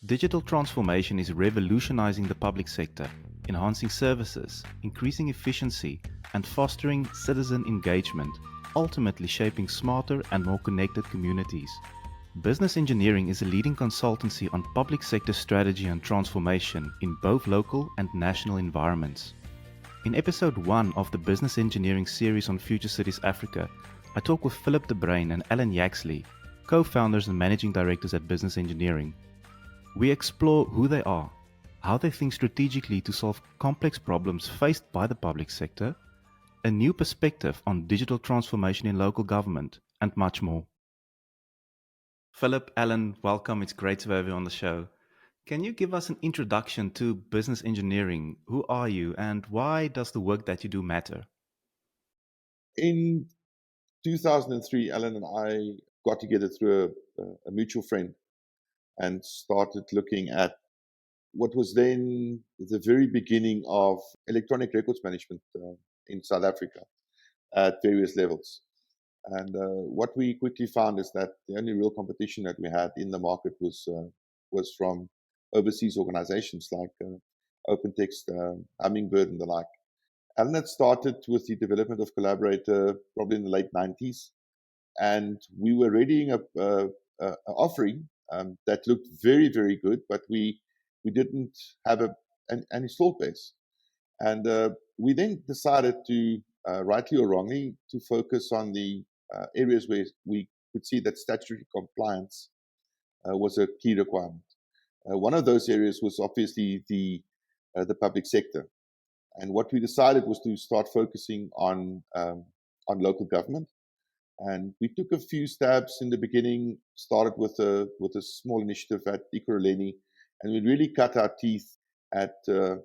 Digital transformation is revolutionizing the public sector, enhancing services, increasing efficiency, and fostering citizen engagement, ultimately shaping smarter and more connected communities. Business Engineering is a leading consultancy on public sector strategy and transformation in both local and national environments. In episode 1 of the Business Engineering series on Future Cities Africa, I talk with Bruin and Allen Yaxley, co-founders and managing directors at Business Engineering. We explore who they are, how they think strategically to solve complex problems faced by the public sector, a new perspective on digital transformation in local government, and much more. Philip, Allen, welcome. It's great to have you on the show. Can you give us an introduction to business engineering? Who are you and why does the work that you do matter? In 2003, Allen and I got together through a mutual friend and started looking at what was then the very beginning of electronic records management in South Africa at various levels. And what we quickly found is that the only real competition that we had in the market was from overseas organizations like OpenText, Hummingbird, and the like. Allen had started with the development of Collaborator probably in the late 90s, and we were readying an offering that looked very, very good, but we didn't have an installed base. And we then decided to, rightly or wrongly, to focus on the areas where we could see that statutory compliance was a key requirement. One of those areas was obviously the public sector. And what we decided was to start focusing on local government. And we took a few stabs in the beginning, started with a small initiative at Ekurhuleni, and we really cut our teeth at a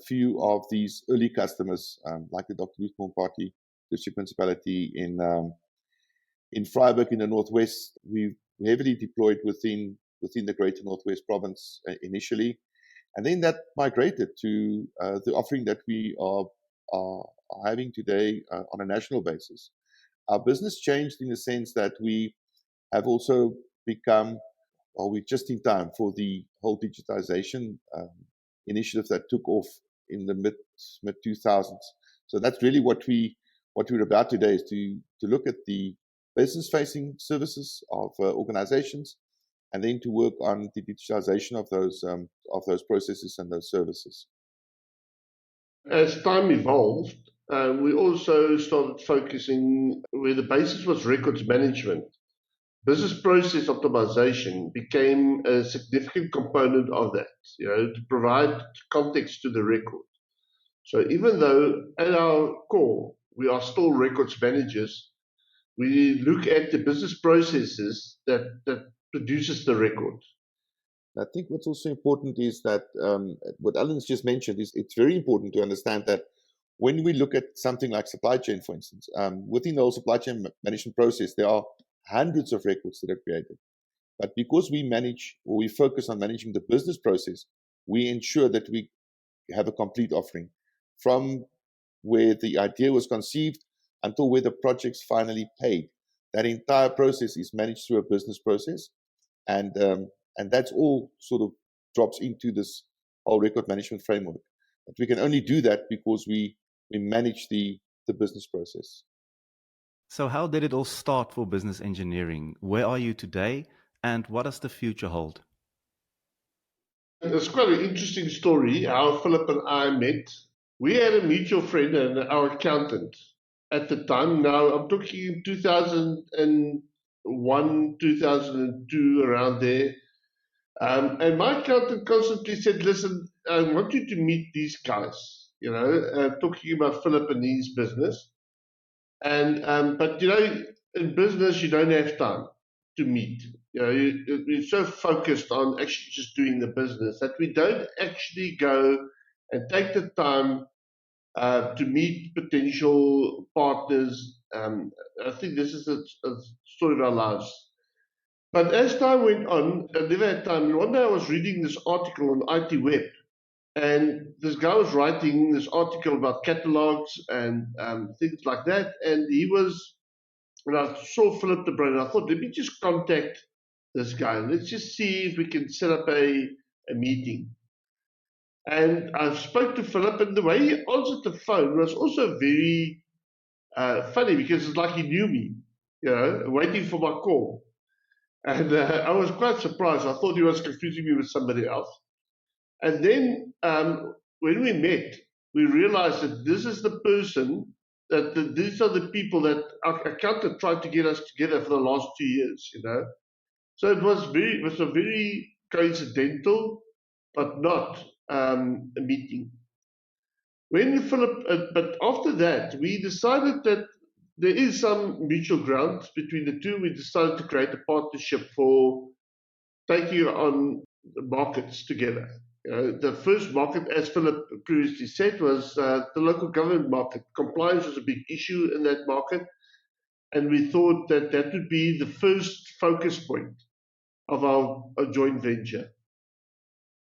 few of these early customers, like the Dr. Luthmore Party District Municipality in Vryburg in the Northwest. We heavily deployed within the Greater Northwest Province initially, and then that migrated to the offering that we are having today on a national basis. Our business changed in the sense that we have also become, we're just in time for the whole digitization initiative that took off in the mid 2000s. So that's really what we're about today, is to look at the business-facing services of organizations, and then to work on the digitization of those processes and those services. As time evolved, we also started focusing where the basis was records management. Business process optimization became a significant component of that, to provide context to the record. So even though at our core we are still records managers, we look at the business processes that produces the record. I think what's also important is that what Allen's just mentioned is it's very important to understand that when we look at something like supply chain, for instance, within the whole supply chain management process, there are hundreds of records that are created. But because we focus on managing the business process, we ensure that we have a complete offering from where the idea was conceived until where the project's finally paid. That entire process is managed through a business process, and that's all sort of drops into this whole record management framework. But we can only do that because we manage the business process. So how did it all start for Business Engineering? Where are you today, and what does the future hold? It's quite an interesting story how Philip and I met. We had a mutual friend and our accountant at the time. Now I'm talking 2001, 2002, around there. And my accountant constantly said, listen, I want you to meet these guys, talking about Philip and his business. But in business, you don't have time to meet. You're so focused on actually just doing the business that we don't actually go and take the time to meet potential partners. I think this is a story of our lives. But as time went on, I never had time. One day I was reading this article on IT Web, and this guy was writing this article about catalogs and things like that. And I saw Philip de Bruin. I thought, let me just contact this guy. Let's just see if we can set up a meeting. And I spoke to Philip, and the way he answered the phone was also very funny, because it's like he knew me, waiting for my call. And I was quite surprised. I thought he was confusing me with somebody else. And then when we met, we realized that this is the person, these are the people that our accountant tried to get us together for the last 2 years, So it was a very coincidental, but not a meeting. When Philip, but after that, we decided that there is some mutual ground between the two. We decided to create a partnership for taking on the markets together. The first market, as Philip previously said, was the local government market. Compliance was a big issue in that market, and we thought that that would be the first focus point of our joint venture.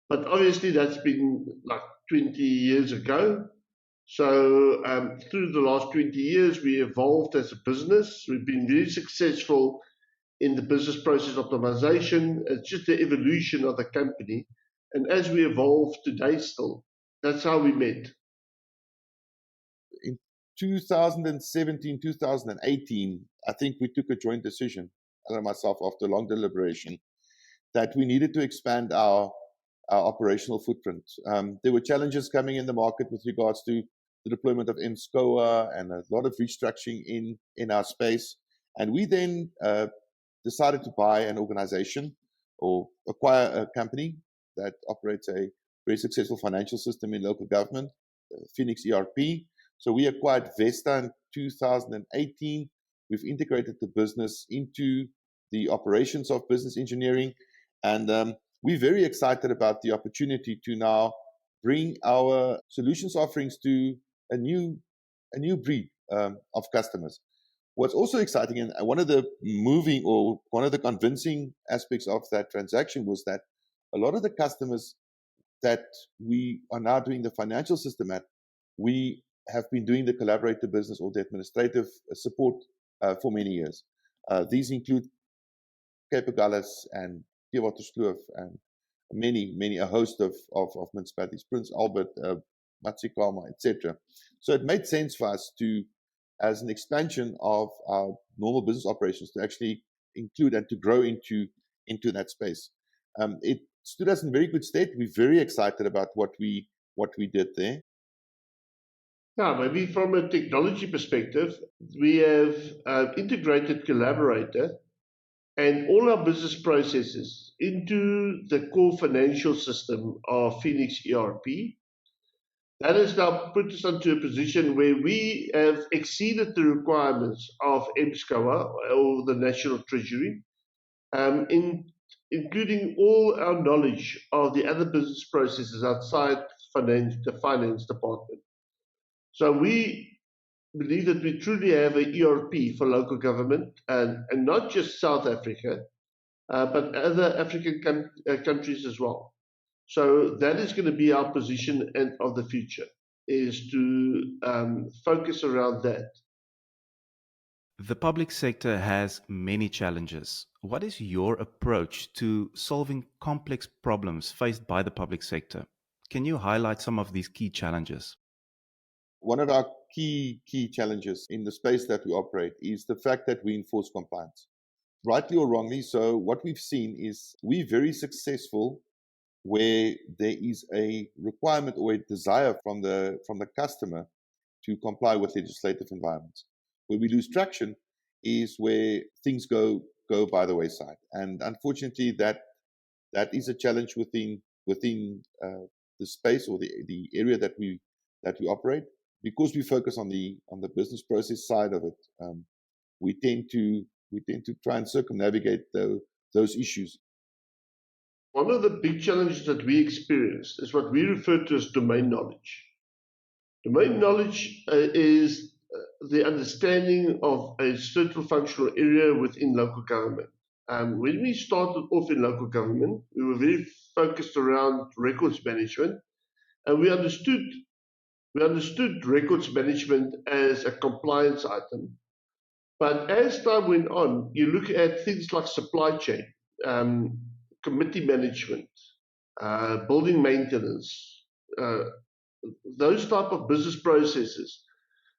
But obviously that's been like 20 years ago. So through the last 20 years, we evolved as a business. We've been very successful in the business process optimization. It's just the evolution of the company. And as we evolve today still, that's how we met. In 2017, 2018, I think we took a joint decision, Alan and myself, after long deliberation, that we needed to expand our operational footprint. There were challenges coming in the market with regards to the deployment of MSCOA and a lot of restructuring in our space. And we then decided to buy an organization or acquire a company that operates a very successful financial system in local government, Phoenix ERP. So we acquired Vesta in 2018. We've integrated the business into the operations of business engineering. And we're very excited about the opportunity to now bring our solutions offerings to a new breed of customers. What's also exciting, and one of the convincing aspects of that transaction was that a lot of the customers that we are now doing the financial system at, we have been doing the collaborator business or the administrative support for many years. These include Cape Agulhas and Waterskloof and a host of municipalities, Prince Albert, Matsikama, etc. So it made sense for us to, as an expansion of our normal business operations, to actually include and to grow into that space. It stood us in very good stead. We're very excited about what we did there. Now, maybe from a technology perspective, we have integrated Collaborator and all our business processes into the core financial system of Phoenix ERP. That has now put us into a position where we have exceeded the requirements of MSCOA or the National Treasury, including all our knowledge of the other business processes outside the finance department. So we believe that we truly have an ERP for local government, and not just South Africa, but other African countries as well. So that is going to be our position of the future, is to focus around that. The public sector has many challenges. What is your approach to solving complex problems faced by the public sector? Can you highlight some of these key challenges? One of our key challenges in the space that we operate is the fact that we enforce compliance, rightly or wrongly. So what we've seen is we're very successful where there is a requirement or a desire from the customer to comply with legislative environments. Where we lose traction is where things go by the wayside, and unfortunately, that is a challenge within the space or the area that we operate. Because we focus on the business process side of it, we tend to try and circumnavigate those issues. One of the big challenges that we experience is what we refer to as domain knowledge. Domain knowledge is the understanding of a certain functional area within local government. When we started off in local government, we were very focused around records management, and we understood records management as a compliance item. But as time went on, you look at things like supply chain. committee management, building maintenance, those type of business processes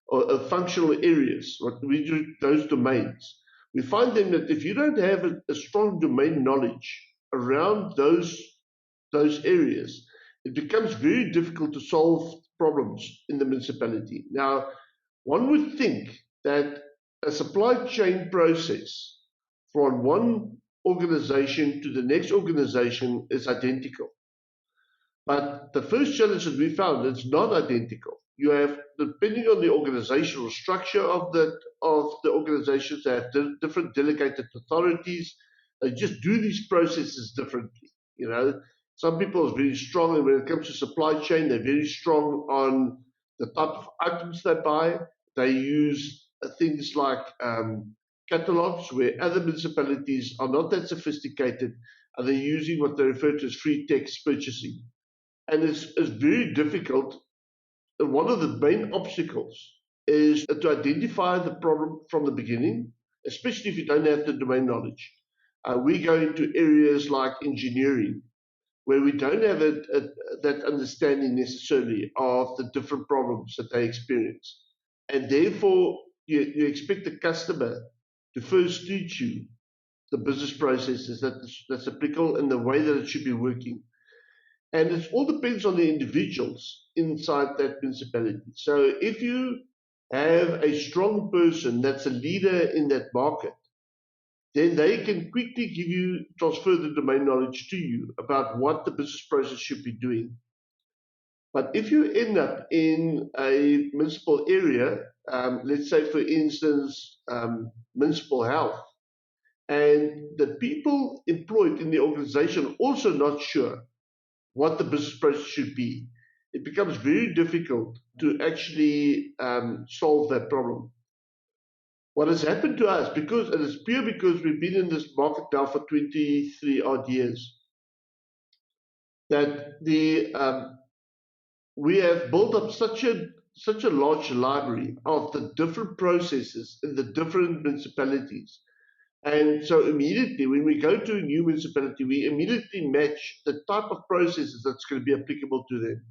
or functional areas, what we do, those domains, we find them that if you don't have a strong domain knowledge around those areas, it becomes very difficult to solve problems in the municipality. Now, one would think that a supply chain process from one organization to the next organization is identical. But the first challenge that we found, it's not identical. You have, depending on the organizational structure of the organizations, they have different delegated authorities. They just do these processes differently. You know, some people are very strong, and when it comes to supply chain, they're very strong on the type of items they buy. They use things like catalogs, where other municipalities are not that sophisticated, and they're using what they refer to as free text purchasing. And it's very difficult. And one of the main obstacles is to identify the problem from the beginning, especially if you don't have the domain knowledge. We go into areas like engineering, where we don't have that understanding necessarily of the different problems that they experience. And therefore, you expect the customer to first teach you the business processes that's applicable and the way that it should be working. And it all depends on the individuals inside that municipality. So if you have a strong person that's a leader in that market, then they can quickly transfer the domain knowledge to you about what the business process should be doing. But if you end up in a municipal area, let's say, for instance, municipal health, and the people employed in the organization are also not sure what the business process should be, it becomes very difficult to actually solve that problem. What has happened to us, and it's pure because we've been in this market now for 23 odd years, that we have built up such a large library of the different processes in the different municipalities. And so immediately when we go to a new municipality, we immediately match the type of processes that's going to be applicable to them.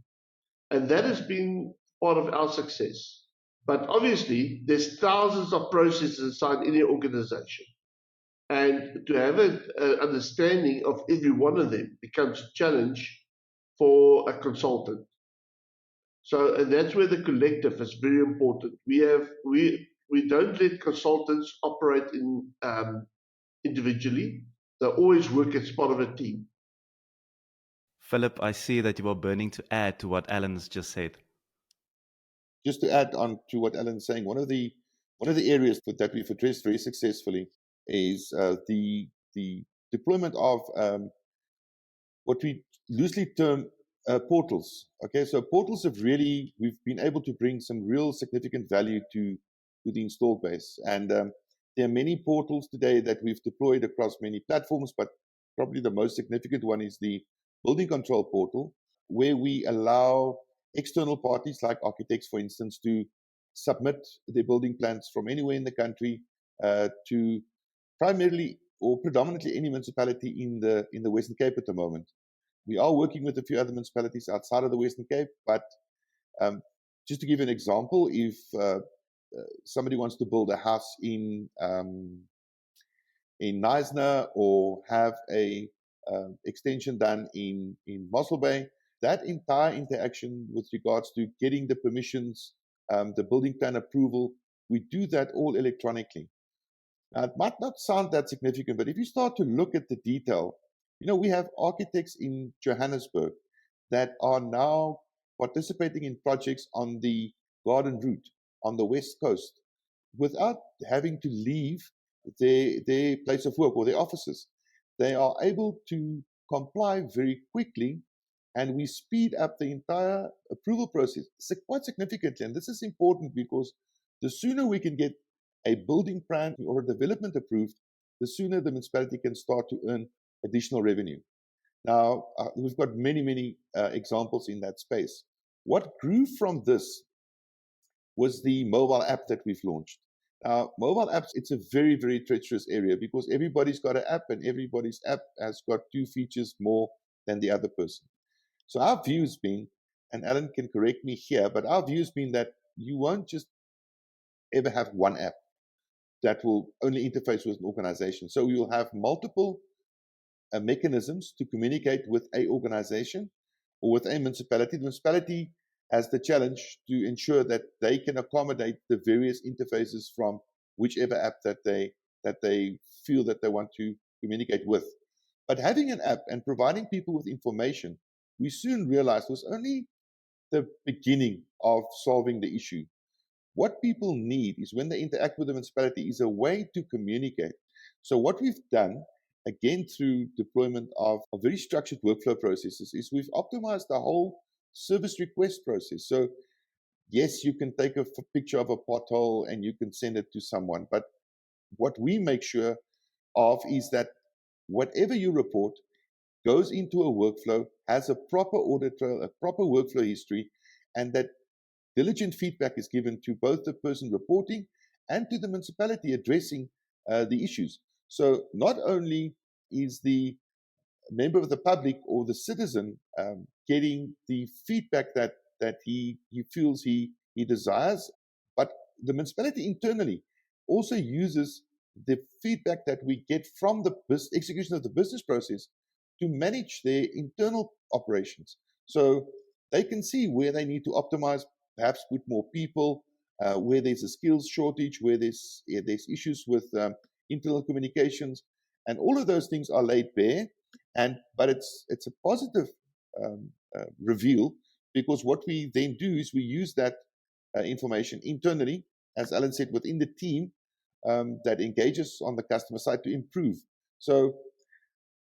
And that has been part of our success. But obviously, there's thousands of processes inside any organization. And to have an understanding of every one of them becomes a challenge for a consultant. So, and that's where the collective is very important. We don't let consultants operate individually. They always work as part of a team. Philip, I see that you are burning to add to what Alan has just said. Just to add on to what Alan's saying, one of the areas that we've addressed very successfully is the deployment of what we loosely term portals. Okay, so portals we've been able to bring some real significant value to the installed base. And there are many portals today that we've deployed across many platforms, but probably the most significant one is the building control portal, where we allow external parties like architects, for instance, to submit their building plans from anywhere in the country to primarily or predominantly any municipality in the Western Cape at the moment. We are working with a few other municipalities outside of the Western Cape, but just to give you an example, if somebody wants to build a house in Knysna or have a extension done in Mossel Bay, that entire interaction with regards to getting the permissions, the building plan approval, we do that all electronically. Now, it might not sound that significant, but if you start to look at the detail, we have architects in Johannesburg that are now participating in projects on the Garden Route on the West Coast without having to leave their place of work or their offices. They are able to comply very quickly, and we speed up the entire approval process quite significantly. And this is important because the sooner we can get a building plan or a development approved, the sooner the municipality can start to earn additional revenue. Now, we've got many, many examples in that space. What grew from this was the mobile app that we've launched. Mobile apps, it's a very, very treacherous area because everybody's got an app and everybody's app has got 2 features more than the other person. So our view has been, and Alan can correct me here, but our view has been that you won't just ever have one app that will only interface with an organization. So you'll have multiple mechanisms to communicate with a organization or with a municipality. The municipality has the challenge to ensure that they can accommodate the various interfaces from whichever app that they feel that they want to communicate with. But having an app and providing people with information, we soon realized was only the beginning of solving the issue. What people need is when they interact with the municipality is a way to communicate. So what we've done, again through deployment of very structured workflow processes, is we've optimized the whole service request process. So yes, you can take a picture of a pothole and you can send it to someone, but what we make sure of is that whatever you report goes into a workflow, has a proper audit trail, a proper workflow history, and that diligent feedback is given to both the person reporting and to the municipality addressing the issues. So not only is the member of the public or the citizen getting the feedback that he feels he desires, but the municipality internally also uses the feedback that we get from the execution of the business process to manage their internal operations. So they can see where they need to optimize, perhaps put more people, where there's a skills shortage, where there's issues with internal communications, and all of those things are laid bare. But it's a positive reveal, because what we then do is we use that information internally, as Alan said, within the team that engages on the customer side to improve. So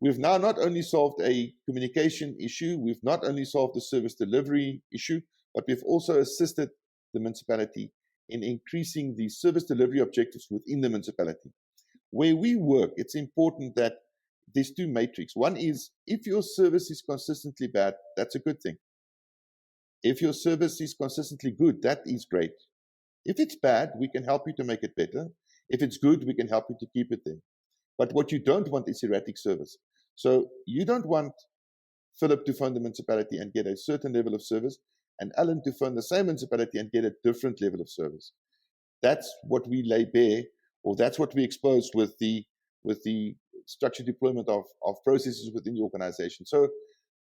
we've now not only solved a communication issue, we've not only solved the service delivery issue, but we've also assisted the municipality in increasing the service delivery objectives within the municipality. Where we work, it's important that there's 2 matrix. One is, if your service is consistently bad, that's a good thing. If your service is consistently good, that is great. If it's bad, we can help you to make it better. If it's good, we can help you to keep it there. But what you don't want is erratic service. So you don't want Philip to phone the municipality and get a certain level of service, and Alan to phone the same municipality and get a different level of service. That's what we lay bare, or that's what we exposed with the structured deployment of processes within the organization. So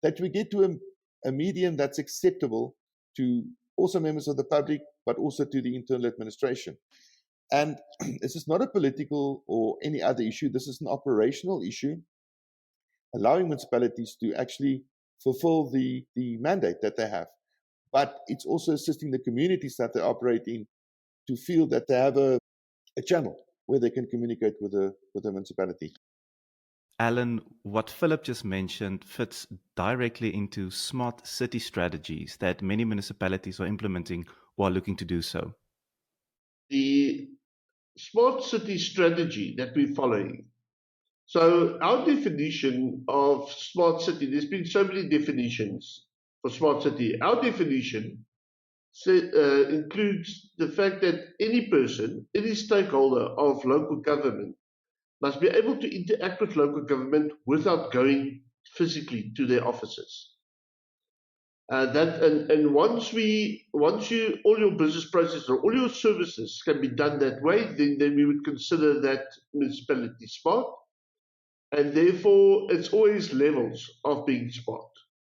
that we get to a medium that's acceptable to also members of the public, but also to the internal administration. And this is not a political or any other issue. This is an operational issue, allowing municipalities to actually fulfill the mandate that they have. But it's also assisting the communities that they operate in to feel that they have a channel where they can communicate with the municipality. Alan, what Philip just mentioned fits directly into smart city strategies that many municipalities are implementing or are looking to do so. The smart city strategy that we're following. So our definition of smart city, there's been so many definitions for smart city. Our definition includes the fact that any person, any stakeholder of local government must be able to interact with local government without going physically to their offices. Once all your business processes or all your services can be done that way, then we would consider that municipality smart. And therefore, it's always levels of being smart,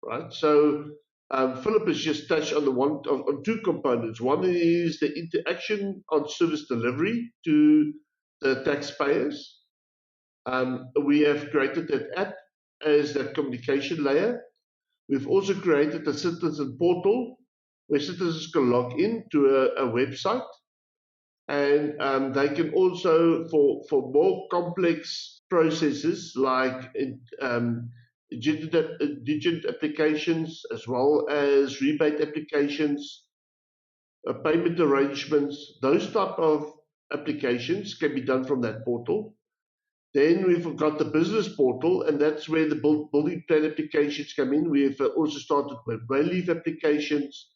right? So Philip has just touched on on 2 components. One is the interaction on service delivery to the taxpayers. We have created that app as that communication layer. We've also created a citizen portal where citizens can log in to a website, and they can also, for more complex processes like digit applications, as well as rebate applications, payment arrangements, those type of applications can be done from that portal. Then we've got the business portal, and that's where the building plan applications come in. We've also started with brain leave applications,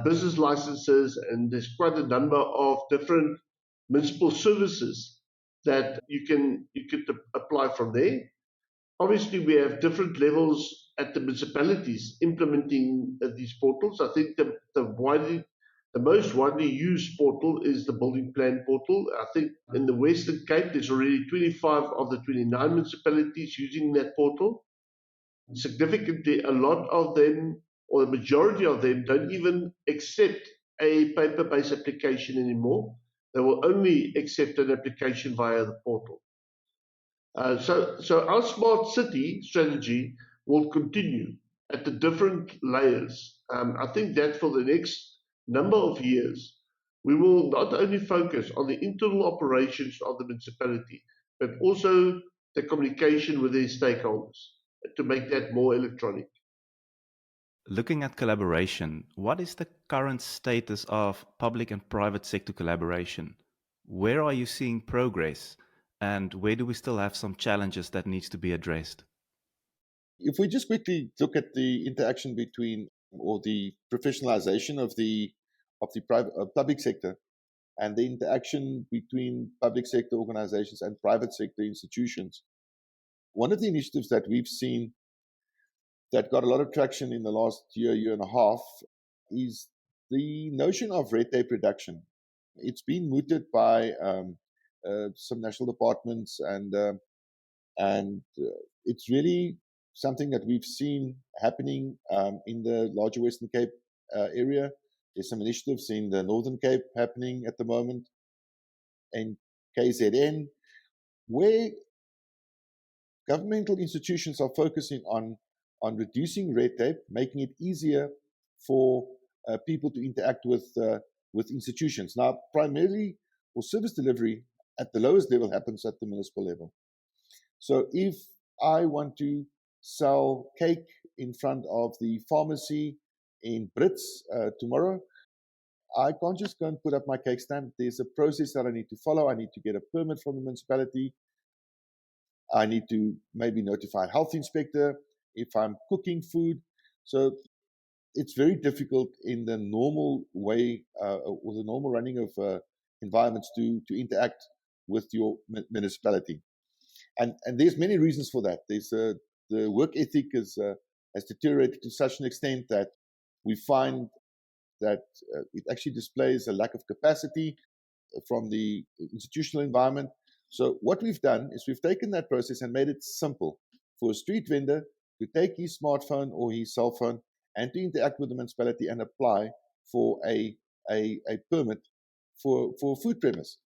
business licenses, and there's quite a number of different municipal services that you could apply from there. Obviously, we have different levels at the municipalities implementing these portals. I think the most widely used portal is the building plan portal. I think in the Western Cape, there's already 25 of the 29 municipalities using that portal. Significantly, a lot of them, or the majority of them, don't even accept a paper-based application anymore. They will only accept an application via the portal. So our smart city strategy will continue at the different layers. I think that for the next number of years, we will not only focus on the internal operations of the municipality, but also the communication with their stakeholders to make that more electronic. Looking at collaboration, what is the current status of public and private sector collaboration? Where are you seeing progress? And where do we still have some challenges that needs to be addressed? If we just quickly look at the interaction between, or the professionalization of the private public sector, and the interaction between public sector organizations and private sector institutions, one of the initiatives that we've seen that got a lot of traction in the last year and a half, is the notion of red tape reduction. It's been mooted by some national departments, and it's really something that we've seen happening in the larger Western Cape area. There's some initiatives in the Northern Cape happening at the moment, in KZN, where governmental institutions are focusing on reducing red tape, making it easier for people to interact with institutions. Now, primarily for service delivery at the lowest level happens at the municipal level. So if I want to sell cake in front of the pharmacy in Brits tomorrow, I can't just go and put up my cake stand. There's a process that I need to follow. I need to get a permit from the municipality. I need to maybe notify a health inspector if I'm cooking food. So it's very difficult in the normal way, or the normal running of environments to interact with your municipality. And there's many reasons for that. There's the work ethic has deteriorated to such an extent that we find that it actually displays a lack of capacity from the institutional environment. So what we've done is we've taken that process and made it simple for a street vendor to take his smartphone or his cell phone and to interact with the municipality and apply for a permit for food premise.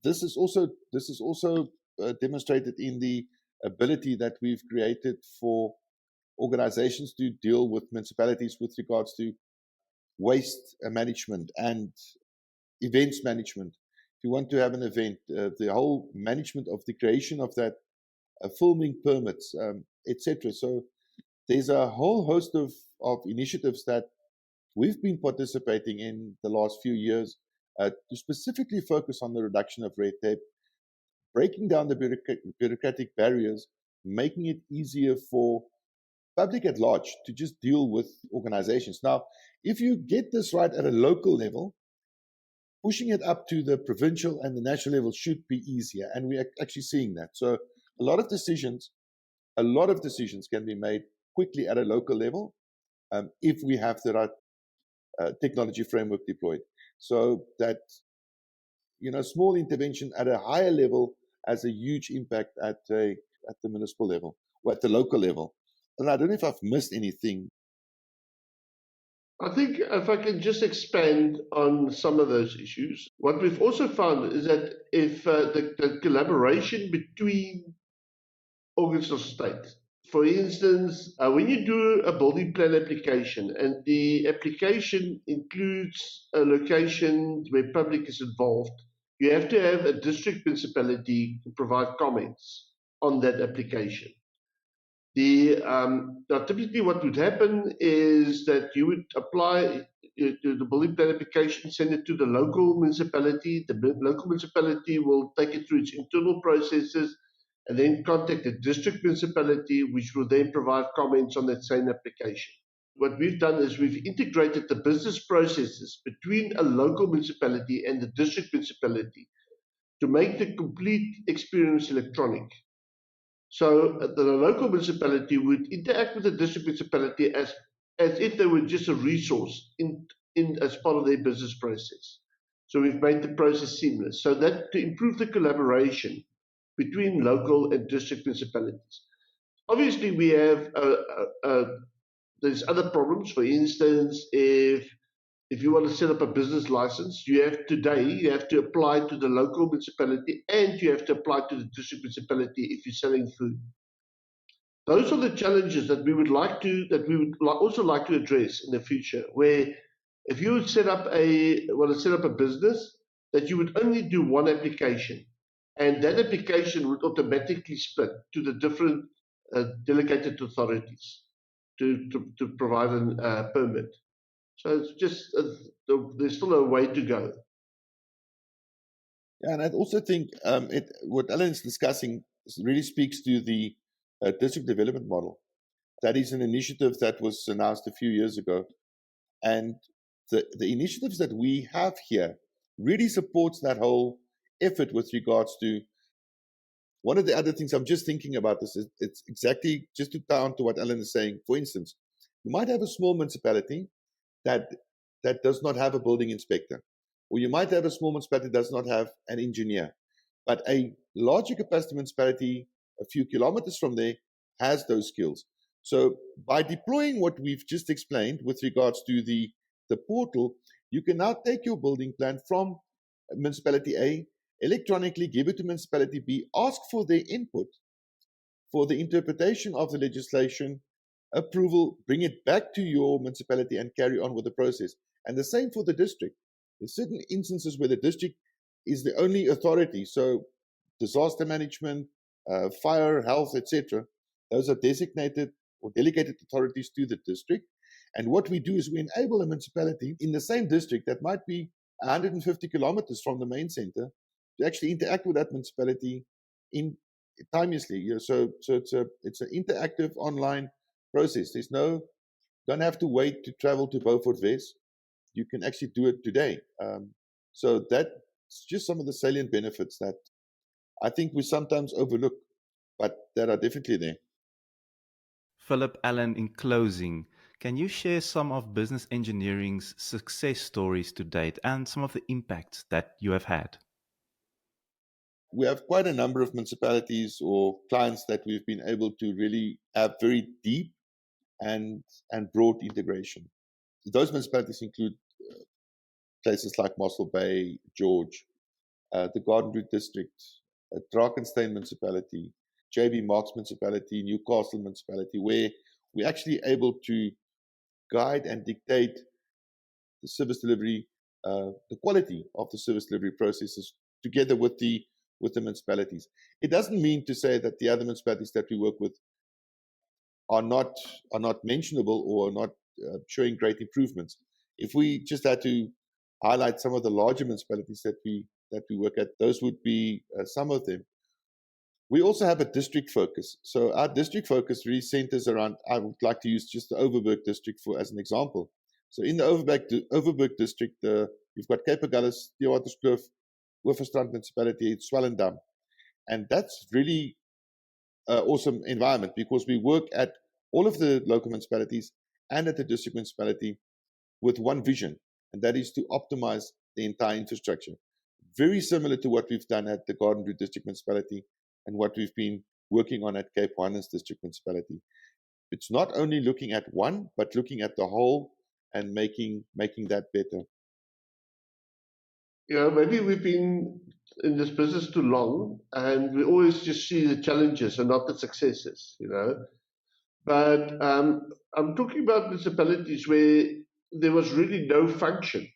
This is also demonstrated in the ability that we've created for organizations to deal with municipalities with regards to waste management and events management. If you want to have an event, the whole management of the creation of that, filming permits, etc. So there's a whole host of initiatives that we've been participating in the last few years to specifically focus on the reduction of red tape, breaking down the bureaucratic barriers, making it easier for public at large to just deal with organizations. Now, if you get this right at a local level, pushing it up to the provincial and the national level should be easier, and we're actually seeing that. So a lot of decisions can be made quickly at a local level if we have the right technology framework deployed. So that, small intervention at a higher level has a huge impact at the municipal level or at the local level. And I don't know if I've missed anything. I think if I can just expand on some of those issues, what we've also found is that if the collaboration between organs of state, for instance, when you do a building plan application and the application includes a location where public is involved, you have to have a district municipality to provide comments on that application. Now typically what would happen is that you would apply the building plan application, send it to the local municipality. The local municipality will take it through its internal processes and then contact the district municipality, which will then provide comments on that same application. what we've done is we've integrated the business processes between a local municipality and the district municipality to make the complete experience electronic. So the local municipality would interact with the district municipality as if they were just a resource in as part of their business process. So we've made the process seamless so that to improve the collaboration between local and district municipalities. Obviously, we have there's other problems. For instance, if you want to set up a business license, you have to apply to the local municipality and you have to apply to the district municipality if you're selling food. Those are the challenges that we would also like to address in the future. Where if you would set up a business, that you would only do one application, and that application would automatically split to the different delegated authorities to provide a permit. So it's just there's still a way to go. Yeah, and I also think what Alan is discussing really speaks to the district development model. That is an initiative that was announced a few years ago. And the initiatives that we have here really supports that whole effort with regards to one of the other things I'm just thinking about this is it's exactly just to down to what Alan is saying. For instance, you might have a small municipality that does not have a building inspector, or you might have a small municipality that does not have an engineer, but a larger capacity municipality a few kilometers from there has those skills. So by deploying what we've just explained with regards to the portal, you can now take your building plan from municipality A, electronically give it to municipality B, ask for their input for the interpretation of the legislation, approval, bring it back to your municipality and carry on with the process. And the same for the district. There's certain instances where the district is the only authority. So disaster management, fire, health, etc. Those are designated or delegated authorities to the district. And what we do is we enable a municipality in the same district that might be 150 kilometers from the main center to actually interact with that municipality timelessly. So it's an interactive online process. Don't have to wait to travel to Beaufort West. You can actually do it today. So that's just some of the salient benefits that I think we sometimes overlook, but that are definitely there. Philip, Allen, in closing, can you share some of business engineering's success stories to date and some of the impacts that you have had? We have quite a number of municipalities or clients that we've been able to really have very deep and broad integration. Those municipalities include places like Mossel Bay, George, the Garden Route District, Drakensberg Municipality, JB Marks Municipality, Newcastle Municipality, where we're actually able to guide and dictate the service delivery, the quality of the service delivery processes together with the municipalities. It doesn't mean to say that the other municipalities that we work with are not mentionable or not showing great improvements. If we just had to highlight some of the larger municipalities that we work at, those would be some of them. We also have a district focus. So our district focus really centers around, I would like to use just the Overberg district as an example. So in the Overberg district, you've got Cape Agulhas, Theewaterskloof, Hoofstrand Municipality, Swellendam. And that's really an awesome environment because we work at all of the local municipalities and at the district municipality with one vision, and that is to optimize the entire infrastructure. Very similar to what we've done at the Garden Route District Municipality and what we've been working on at Cape Winelands District Municipality. It's not only looking at one, but looking at the whole and making that better. Maybe we've been in this business too long and we always just see the challenges and not the successes, But I'm talking about municipalities where there was really no function.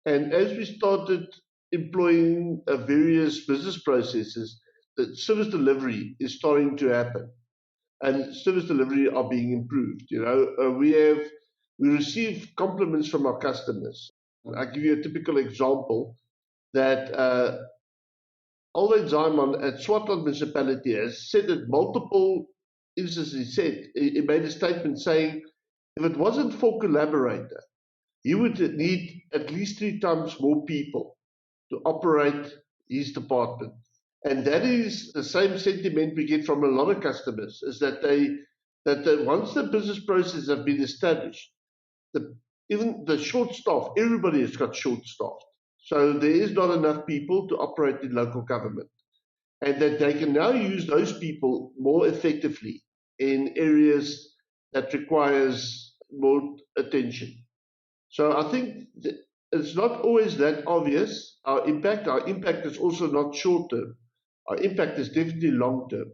And as we started employing various business processes, the service delivery is starting to happen. And service delivery are being improved. We receive compliments from our customers. I'll give you a typical example that Alwyn Zaiman at Swartland Municipality has said at multiple instances. He made a statement saying if it wasn't for Collaborator, he would need at least 3 times more people to operate his department. And that is the same sentiment we get from a lot of customers, is that once the business processes have been established, even the short staff, everybody has got short staff. So there is not enough people to operate in local government. And that they can now use those people more effectively in areas that requires more attention. So I think it's not always that obvious, our impact. Our impact is also not short term. Our impact is definitely long term.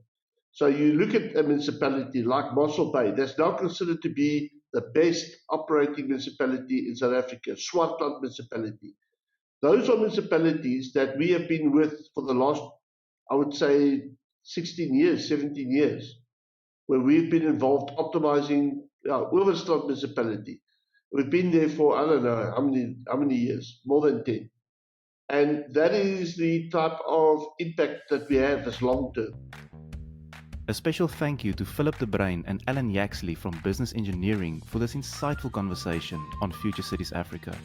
So you look at a municipality like Mossel Bay, that's now considered to be the best operating municipality in South Africa, Swartland municipality. Those are municipalities that we have been with for the last, I would say, 16 years, 17 years, where we've been involved optimizing Ulverstorp municipality. We've been there for, I don't know how many years, more than 10. And that is the type of impact that we have as long term. A special thank you to Philip de Bruin and Allen Yaxley from Business Engineering for this insightful conversation on Future Cities Africa.